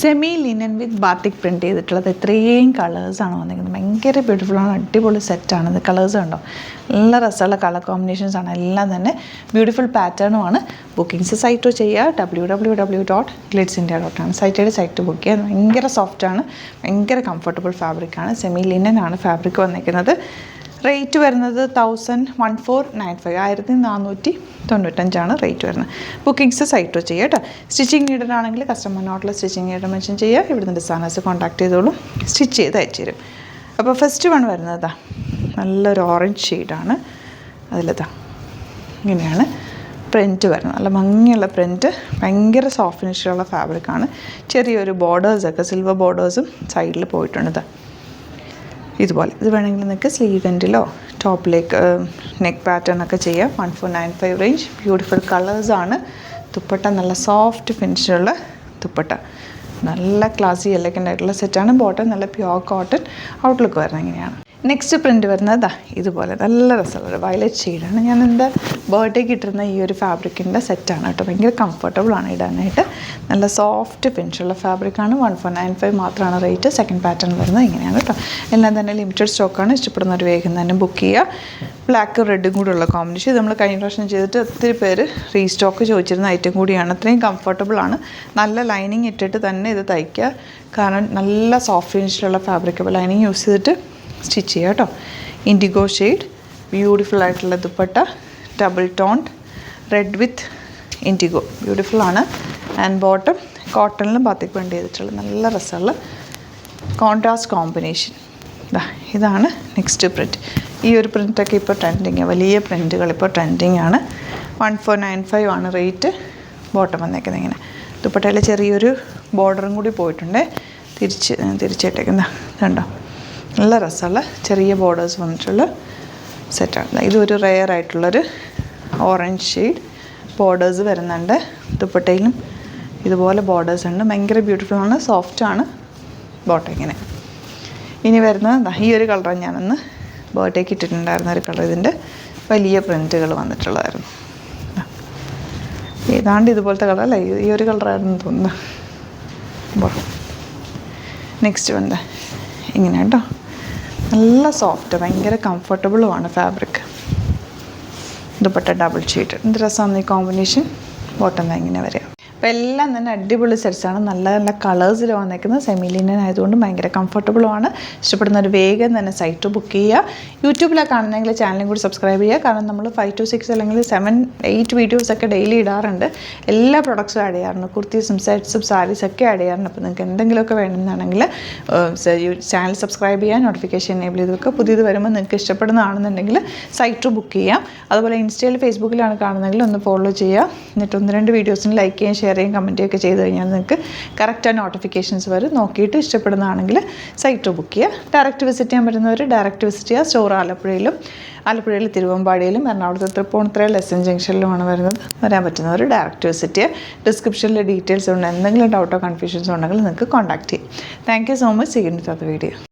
Semi linen വിത്ത് batik print ചെയ്തിട്ടുള്ളത് ഇത്രയും കളേഴ്സാണ് വന്നിരിക്കുന്നത്. ഭയങ്കര ബ്യൂട്ടിഫുള്ളാണ്, അടിപൊളി സെറ്റാണ്. ഇത് കളേഴ്സ് കണ്ടോ, നല്ല രസമുള്ള കളർ കോമ്പിനേഷൻസാണ്, എല്ലാം തന്നെ ബ്യൂട്ടിഫുൾ പാറ്റേണുമാണ്. ബുക്കിംഗ്സ് സൈറ്റ് ചെയ്യുക www.glitzindia.com സൈറ്റ് ബുക്ക് ചെയ്യുക. ഭയങ്കര സോഫ്റ്റാണ്, ഭയങ്കര കംഫർട്ടബിൾ ഫാബ്രിക്കാണ്. സെമി ലിനൻ ആണ് ഫാബ്രിക് വന്നിരിക്കുന്നത്. റേറ്റ് വരുന്നത് 1495 റേറ്റ് വരുന്നത്. ബുക്കിംഗ്സ് സൈറ്റ് ചെയ്യുക കേട്ടോ. സ്റ്റിച്ചിങ് നീഡഡ് ആണെങ്കിൽ കസ്റ്റമർ നോട്ടിൽ സ്റ്റിച്ചിങ് നീഡ് മെൻഷൻ ചെയ്യുക. ഇവിടുന്ന് ഡിസൈനേഴ്സ് കോൺടാക്ട് ചെയ്തോളും, സ്റ്റിച്ച് ചെയ്ത് അയച്ചു തരും. അപ്പോൾ ഫസ്റ്റ് വൺ വരുന്നതാ നല്ലൊരു ഓറഞ്ച് ഷെയ്ഡാണ്. അതിലതാ ഇങ്ങനെയാണ് പ്രിൻറ്റ് വരുന്നത്, നല്ല ഭംഗിയുള്ള പ്രിൻറ്റ്, ഭയങ്കര സോഫ്റ്റ് ഫിനിഷിലുള്ള ഫാബ്രിക്കാണ്. ചെറിയൊരു ബോർഡേഴ്സൊക്കെ സിൽവർ ബോർഡേഴ്സും സൈഡിൽ പോയിട്ടുണ്ട്. ഇതുപോലെ ഇത് വേണമെങ്കിൽ നിങ്ങൾക്ക് സ്ലീവ് എൻഡിലോ ടോപ്പിലേക്ക് നെക്ക് പാറ്റേൺ ഒക്കെ ചെയ്യാം. 1495 റേഞ്ച്. ബ്യൂട്ടിഫുൾ കളേഴ്സാണ്. ദുപ്പട്ട നല്ല സോഫ്റ്റ് ഫിനിഷുള്ള ദുപ്പട്ട, നല്ല ക്ലാസി എലഗൻ്റ് ആയിട്ടുള്ള സെറ്റാണ്. ബോട്ടം നല്ല പ്യുവർ കോട്ടൺ. ഔട്ട്ലുക്ക് വരുന്നത് ഇങ്ങനെയാണ്. നെക്സ്റ്റ് പ്രിൻറ്റ് വരുന്നത് ഇതുപോലെ നല്ല രസമുള്ള വയലറ്റ് ഷെയ്ഡാണ്. ഞാൻ എൻ്റെ ബർത്ത്ഡേക്ക് ഇട്ടിരുന്ന ഈ ഒരു ഫാബ്രിക്കിൻ്റെ സെറ്റാണ് കേട്ടോ. ഭയങ്കര കംഫർട്ടബിളാണ് ഇടാനായിട്ട്. നല്ല സോഫ്റ്റ് ഫിനിഷുള്ള ഫാബ്രിക്കാണ്. 1495 മാത്രമാണ് റേറ്റ്. സെക്കൻഡ് പാറ്റേൺ വരുന്നത് ഇങ്ങനെയാണ് കേട്ടോ. എല്ലാം തന്നെ ലിമിറ്റഡ് സ്റ്റോക്കാണ്. ഇഷ്ടപ്പെടുന്നവർ വേഗം തന്നെ ബുക്ക് ചെയ്യുക. ബ്ലാക്ക് റെഡും കൂടെ ഉള്ള കോമ്പിനേഷൻ. ഇത് നമ്മൾ കഴിഞ്ഞ പ്രാവശ്യം ചെയ്തിട്ട് ഒത്തിരി പേര് റീസ്റ്റോക്ക് ചോദിച്ചിരുന്ന ഐറ്റം കൂടിയാണ്. അത്രയും കംഫർട്ടബിളാണ്. നല്ല ലൈനിങ് ഇട്ടിട്ട് തന്നെ ഇത് തയ്ക്കുക, കാരണം നല്ല സോഫ്റ്റ് ഫിനിഷിലുള്ള ഫാബ്രിക്. അപ്പോൾ ലൈനിങ് യൂസ് ചെയ്തിട്ട് സ്റ്റിച്ച് ചെയ്യുക കേട്ടോ. ഇൻഡിഗോ ഷെയ്ഡ്, ബ്യൂട്ടിഫുൾ ആയിട്ടുള്ള dupatta, double toned red with indigo, ബ്യൂട്ടിഫുള്ളാണ്. ആൻഡ് ബോട്ടം കോട്ടണിലും ബാത്തിക് പ്രിൻറ്റ് ചെയ്തിട്ടുള്ള നല്ല രസമുള്ള കോൺട്രാസ്റ്റ് കോമ്പിനേഷൻ. ഇതാണ് നെക്സ്റ്റ് പ്രിൻറ്റ്. ഈ ഒരു പ്രിൻറ്റൊക്കെ ഇപ്പോൾ ട്രെൻഡിങ്, വലിയ പ്രിൻറ്റുകൾ ഇപ്പോൾ ട്രെൻഡിങ് ആണ്. 1495 ആണ് റേറ്റ്. ബോട്ടം വന്നേക്കുന്നത് ഇങ്ങനെ. ദുപ്പട്ടയിൽ ചെറിയൊരു ബോർഡറും കൂടി പോയിട്ടുണ്ട്. തിരിച്ചിട്ടേക്കുന്ന ഇതുണ്ടോ, നല്ല രസമുള്ള ചെറിയ ബോർഡേഴ്സ് വന്നിട്ടുള്ള സെറ്റാണ്. ഇതൊരു റെയർ ആയിട്ടുള്ളൊരു ഓറഞ്ച് ഷെയ്ഡ് ബോർഡേഴ്സ് വരുന്നുണ്ട്. ദുപ്പട്ടയിലും ഇതുപോലെ ബോർഡേഴ്സ് ഉണ്ട്. ഭയങ്കര ബ്യൂട്ടിഫുള്ളാണ്, സോഫ്റ്റാണ്. ബോട്ടം ഇങ്ങനെ. ഇനി വരുന്നത് ഈ ഒരു കളറാണ് ഞാനന്ന് ബർത്ത്ഡേക്ക് ഇട്ടിട്ടുണ്ടായിരുന്ന ഒരു കളർ. ഇതിൻ്റെ വലിയ പ്രിൻറ്റുകൾ വന്നിട്ടുള്ളതായിരുന്നു. ഏതാണ്ട് ഇതുപോലത്തെ കളർ അല്ല, ഈ ഒരു കളറായിരുന്നു തോന്നുന്നു. നെക്സ്റ്റ് വന്നത് ഇങ്ങനെ കേട്ടോ. നല്ല സോഫ്റ്റ്, ഭയങ്കര കംഫർട്ടബിളുമാണ് ഫാബ്രിക്. Dupatta double sheet. എന്ത് രസമാണ് ഈ കോമ്പിനേഷൻ. ബോട്ടം ഇങ്ങനെ വരിക. അപ്പോൾ എല്ലാം തന്നെ അടിപൊളി സെറ്റ്സാണ്. നല്ല നല്ല കളേഴ്സിൽ വന്നേക്കുന്നത്. സെമി ലിനൻ ആയതുകൊണ്ട് ഭയങ്കര കംഫർട്ടബിളുമാണ്. ഇഷ്ടപ്പെടുന്നവർ വേഗം തന്നെ സൈറ്റ് ബുക്ക് ചെയ്യുക. യൂട്യൂബിലാണ് കാണുന്നതെങ്കിൽ ചാനലും കൂടി സബ്സ്ക്രൈബ് ചെയ്യുക. കാരണം നമ്മൾ 5 to 6 അല്ലെങ്കിൽ 7, 8 വീഡിയോസൊക്കെ ഡെയിലി ഇടാറുണ്ട്. എല്ലാ പ്രൊഡക്ട്സും ആഡ് ചെയ്യാറുണ്ട്. കുർത്തീസും സെറ്റ്സും സാരീസൊക്കെ ആഡ് ചെയ്യാറുണ്ട്. അപ്പോൾ നിങ്ങൾക്ക് എന്തെങ്കിലുമൊക്കെ വേണമെന്നാണെങ്കിൽ ചാനൽ സബ്സ്ക്രൈബ് ചെയ്യുക, നോട്ടിഫിക്കേഷൻ എനേബിൾ ചെയ്ത് വെക്കുക. പുതിയത് വരുമ്പോൾ നിങ്ങൾക്ക് ഇഷ്ടപ്പെടുന്നതാണെന്നുണ്ടെങ്കിൽ സൈറ്റ് ബുക്ക് ചെയ്യാം. അതുപോലെ ഇൻസ്റ്റയിൽ ഫേസ്ബുക്കിലാണ് കാണുന്നതെങ്കിൽ ഒന്ന് ഫോളോ ചെയ്യുക. എന്നിട്ട് 1-2 വീഡിയോസിന് ലൈക്ക് ചെയ്യുകയും ഷെയർ ചെയ്യുകയും കമൻറ്റ് ചെയ്യുകയൊക്കെ ചെയ്ത് കഴിഞ്ഞാൽ നിങ്ങൾക്ക് കറക്റ്റായ നോട്ടിഫിക്കേഷൻസ് വരും. നോക്കിയിട്ട് ഇഷ്ടപ്പെടുന്നതാണെങ്കിൽ സൈറ്റ് ബുക്ക് ചെയ്യുക. ഡയറക്റ്റ് വിസിറ്റ് ചെയ്യാൻ പറ്റുന്നവർ ഡയറക്റ്റ് വിസിറ്റ് ചെയ്യുക. സ്റ്റോർ ആലപ്പുഴയിൽ തിരുവമ്പാടിയിലും എറണാകുളത്ത് തൃപ്പൂണിത്തുറ എസ് എൻ ജംഗ്ഷനിലുമാണ് വരാൻ പറ്റുന്നവർ ഡയറക്റ്റ് വിസിറ്റ് ചെയ്യുക. ഡിസ്ക്രിപ്ഷനിൽ ഡീറ്റെയിൽസ് ഉണ്ട്. എന്തെങ്കിലും ഡൗട്ടോ കൺഫ്യൂഷൻസോ ഉണ്ടെങ്കിൽ നിങ്ങൾക്ക് കോൺടാക്ട് ചെയ്യാം. Thank you so much. See you in the video.